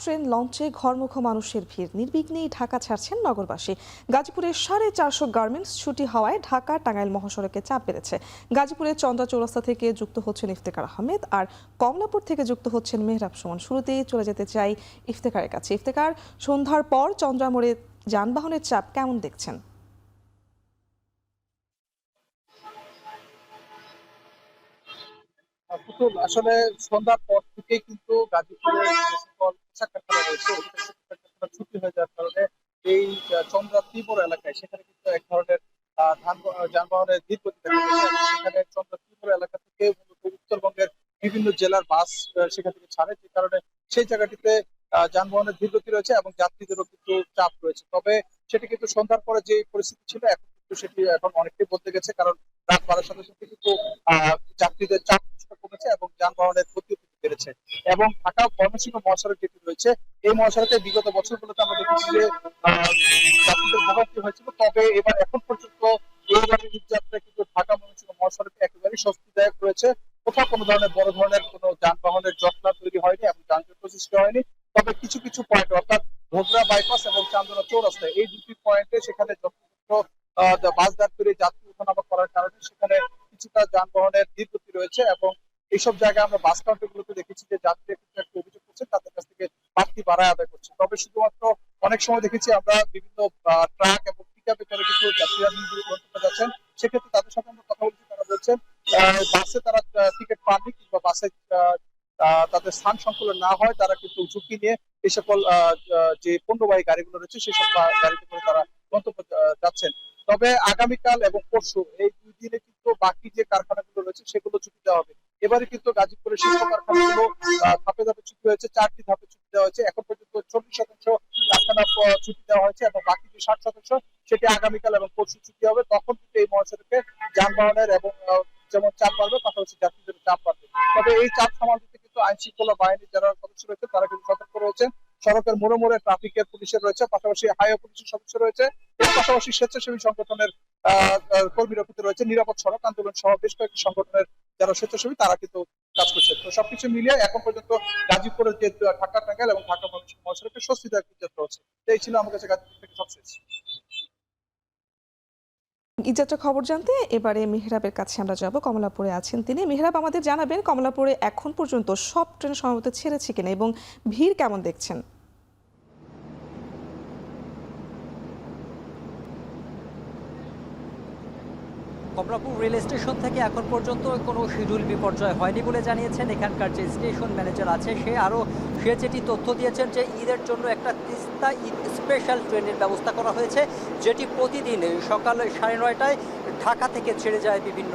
Train লঞ্চে ঘরমুখো মানুষের ভিড়, নির্বিঘ্নেই ঢাকা ছাড়ছেন নগরবাসী। গাজীপুরে 450 গার্মেন্টস ছুটি হওয়ায় ঢাকা টাঙ্গাইল মহাসড়কে চাপ বেড়েছে। গাজীপুরের চন্দ্রা চৌরাস্তা থেকে যুক্ত হচ্ছেন ইফতেখার আহমেদ, আর কমলাপুর থেকে যুক্ত হচ্ছেন মেহরাব সুমন। শুরুতেই চলে যেতে চাই ইফতেখারের কাছে। ইফতেখার, সন্ধ্যার পর চন্দ্রা মোড়ে যানবাহনের চাপ কেমন দেখছেন? পুতুল, আসলে সন্ধ্যার পর থেকে কিন্তু গাজীপুরে যে সকল পোশাক কারখানা রয়েছে ওইটা পোশাক কারখানা ছুটি হয়ে যাওয়ার কারণে এই চন্দ্রা ত্রিপুরা এলাকায় সেখানে কিন্তু এক ধরনের যানবাহনের ধীর গতি দেখা যাচ্ছে এবং সেখানে চন্দ্রা ত্রিপুরা এলাকা থেকে মূলত উত্তরবঙ্গের বিভিন্ন জেলার বাস সেখান থেকে ছাড়ে, যে কারণে সেই জায়গাটিতে যানবাহনের ধীর গতি রয়েছে এবং যাত্রীদেরও কিন্তু চাপ রয়েছে। তবে সেটি কিন্তু সন্ধ্যার পরে যে পরিস্থিতি ছিল এখন কিন্তু সেটি এখন অনেকটাই বদলে গেছে, কারণ রাত বাড়ার সাথে সাথে কিন্তু যাত্রীদের চাপ কিছুটা কমেছে এবং যানবাহনের গতি বেড়েছে। এবং ঢাকা ময়মনসিংহ মহাসড়ক যেটি রয়েছে এই মহাসড়কে বিগত বছরগুলোতে আমরা দেখেছি যে যাত্রীদের ভোগান্তি হয়েছিল, তবে এবার এখন পর্যন্ত এই গাড়ির যাত্রা কিন্তু ঢাকা ময়মনসিংহ মহাসড়কে একেবারেই স্বস্তিদায়ক রয়েছে। কোথাও কোনো ধরনের বড় ধরনের কোনো যানবাহনের জটলা তৈরি হয়নি এবং যানজট সৃষ্টি হয়নি। তবে কিছু কিছু পয়েন্ট অর্থাৎ ভোগড়া বাইপাস এবং চান্দনা চৌরাস্তা এই দুটি পয়েন্টে সেখানে যথেষ্ট বাস দাঁড় করে যাত্রী ওঠানামা করার কারণে সেখানে কিছুটা যানবাহনের ধীর গতি রয়েছে এবং এইসব জায়গায় আমরা বাস কাউন্টার গুলোতে দেখেছি যে যাত্রীরা কিন্তু একটা অভিযোগ করছে, তাদের কাছ থেকে বাড়তি ভাড়া আদায় করছে। তবে শুধুমাত্র অনেক সময় দেখেছি আমরা বিভিন্ন ট্রাক এবং পিকআপে করে কিন্তু যাত্রীরা নিজ নিজ গন্তব্যে যাচ্ছেন। সেক্ষেত্রে তাদের সাথে আমরা কথা বলছি, তারা বলছেন বাসে তারা টিকিট পাননি কিংবা বাসে তাদের স্থান সংকুলন না হয় তারা কিন্তু ঝুঁকি নিয়ে এই সকল যে পণ্যবাহী গাড়িগুলো রয়েছে সেসব গাড়িতে করে তারা গন্তব্য যাচ্ছেন। তবে আগামীকাল এবং পরশু এই দুই দিনে কিন্তু বাকি যে কারখানাগুলো রয়েছে সেগুলো ছুটি দেওয়া হবে। এবারে কিন্তু গাজীপুরের শিল্প কারখানাগুলো ধাপে ধাপে ছুটি হয়েছে, 4টি ধাপে ছুটি দেওয়া হয়েছে। এখন পর্যন্ত 40% কারখানা ছুটি দেওয়া হয়েছে এবং বাকি যে 60% সেটি আগামীকাল এবং পরশু ছুটি হবে। তখন কিন্তু এই মহাসড়কে যানবাহনের এবং যেমন চাপ বাড়বে, পাশাপাশি যাত্রীদের চাপ বাড়বে। তবে এই চাপ সামাল দিতে কিন্তু আইন শৃঙ্খলা বাহিনীর যারা সদস্য রয়েছে তারা কিন্তু সতর্ক রয়েছেন। সড়কের মোড়ে মোড়ে ট্রাফিকের পুলিশের রয়েছে, পাশাপাশি হাইওয়ে পুলিশের সদস্য রয়েছে, এর পাশাপাশি স্বেচ্ছাসেবী সংগঠনের কর্মীরা কিন্তু রয়েছে। নিরাপদ সড়ক আন্দোলন সহ বেশ কয়েকটি সংগঠনের যারা স্বেচ্ছাসেবী তারা কিন্তু কাজ করছে। তো সবকিছু মিলিয়ে এখন পর্যন্ত গাজীপুরের যে ঢাকা টাঙ্গাইল এবং ঢাকা ময়মনসিংহ মহাসড়কে স্বস্তিদায়ক যাত্রা হচ্ছে। এই ছিল আমার কাছে গাজীপুর থেকে সবশেষ। ঈদযাত্রা খবর জানতে এবারে মেহরাবের কাছে আমরা যাব। কমলাপুরে আছেন তিনি। মেহরাব, আমাদের জানাবেন কমলাপুরে এখন পর্যন্ত সব ট্রেন সম্ভবত ছেড়েছে কিনা এবং ভিড় কেমন দেখছেন? কমলাপুর রেল স্টেশন থেকে এখন পর্যন্ত কোনো শিডিউল বিপর্যয় হয়নি বলে জানিয়েছেন এখানকার যে স্টেশন ম্যানেজার আছে। সে যেটি তথ্য দিয়েছেন যে ঈদের জন্য একটা তিস্তা ঈদ স্পেশাল ট্রেনের ব্যবস্থা করা হয়েছে, যেটি প্রতিদিন সকাল 9:30টায় ঢাকা থেকে ছেড়ে যায় বিভিন্ন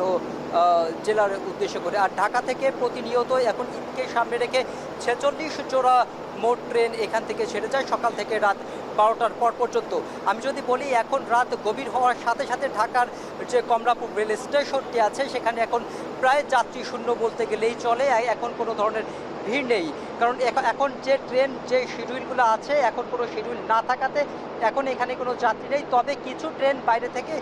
জেলার উদ্দেশ্য করে। আর ঢাকা থেকে প্রতিনিয়ত এখন ঈদকে সামনে রেখে 46 জোড়া মোট ট্রেন এখান থেকে ছেড়ে যায় সকাল থেকে রাত 12টার পর পর্যন্ত। আমি যদি বলি এখন রাত গভীর হওয়ার সাথে সাথে ঢাকার যে কমলাপুর রেল স্টেশনটি আছে সেখানে এখন প্রায় যাত্রী শূন্য বলতে গেলেই চলে। এখন কোনো ধরনের ভিড় নেই, কারণ এখন যে ট্রেন যে শিডিউলগুলো আছে এখন কোনো শিডিউল না থাকাতে এখন এখানে কোনো যাত্রী নেই। তবে কিছু ট্রেন বাইরে থেকে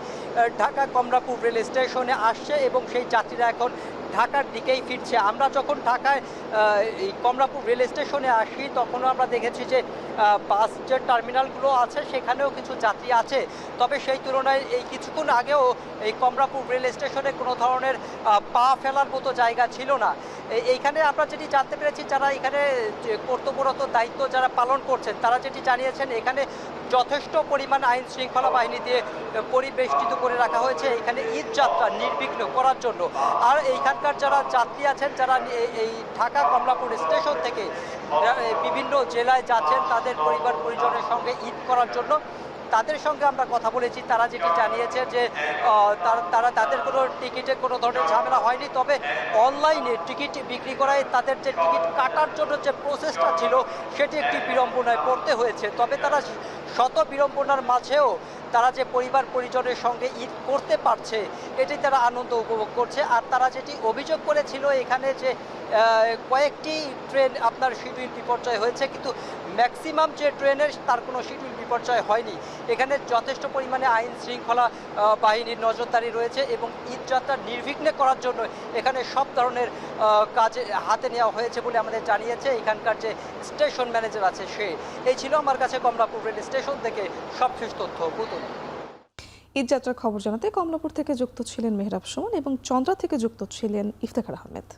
ঢাকা কমলাপুর রেল স্টেশনে আসছে এবং সেই যাত্রীরা এখন ঢাকার দিকেই ফিরছে। আমরা যখন ঢাকায় এই কমলাপুর রেল স্টেশনে আসি তখনও আমরা দেখেছি যে বাস যে টার্মিনালগুলো আছে সেখানেও কিছু যাত্রী আছে। তবে সেই তুলনায় এই কিছুক্ষণ আগেও এই কমলাপুর রেল স্টেশনে কোনো ধরনের পা ফেলার মতো জায়গা ছিল না। এইখানে আমরা যেটি জানতে পেরেছি, যারা এখানে কর্তব্যরত দায়িত্ব যারা পালন করছেন তারা যেটি জানিয়েছেন, এখানে যথেষ্ট পরিমাণ আইন শৃঙ্খলা বাহিনী দিয়ে পরিবেষ্টিত করে রাখা হয়েছে এখানে ঈদ যাত্রা নির্বিঘ্ন করার জন্য। আর এইখানকার যারা যাত্রী আছেন, যারা এই ঢাকা কমলাপুর স্টেশন থেকে বিভিন্ন জেলায় যাচ্ছেন তাদের পরিবার পরিজনের সঙ্গে ঈদ করার জন্য, তাদের সঙ্গে আমরা কথা বলেছি। তারা যেটি জানিয়েছে যে তাদের কোনো টিকিটে কোনো ধরনের ঝামেলা হয়নি। তবে অনলাইনে টিকিট বিক্রি করায় তাদের যে টিকিট কাটার জন্য যে প্রসেসটা ছিল সেটি একটি বিড়ম্বনায় পড়তে হয়েছে। তবে তারা শত বিড়ম্বনার মাঝেও তারা যে পরিবার পরিজনের সঙ্গে ঈদ করতে পারছে এটি তারা আনন্দ উপভোগ করছে। আর তারা যেটি অভিযোগ করেছিল এখানে যে কয়েকটি ট্রেন আপনার শিডিউল বিপর্যয় হয়েছে, কিন্তু ম্যাক্সিমাম যে ট্রেনের তার কোনো শিডিউল বিপর্যয় হয়নি। এখানে যথেষ্ট পরিমাণে আইন শৃঙ্খলা বাহিনীর নজরদারি রয়েছে এবং ঈদ যাত্রা নির্বিঘ্নে করার জন্য এখানে সব ধরনের কাজে হাতে নেওয়া হয়েছে বলে আমাদের জানিয়েছে এখানকার যে স্টেশন ম্যানেজার আছে সে। এই ছিল আমার কাছে কমলাপুর রেল স্টেশন থেকে সবশেষ তথ্য। পুতুল। ঈদযাত্রার খবর জানাতে কমলাপুর থেকে যুক্ত ছিলেন মেহরাব সুমন এবং চন্দ্রা থেকে যুক্ত ছিলেন ইফতেখার আহমেদ।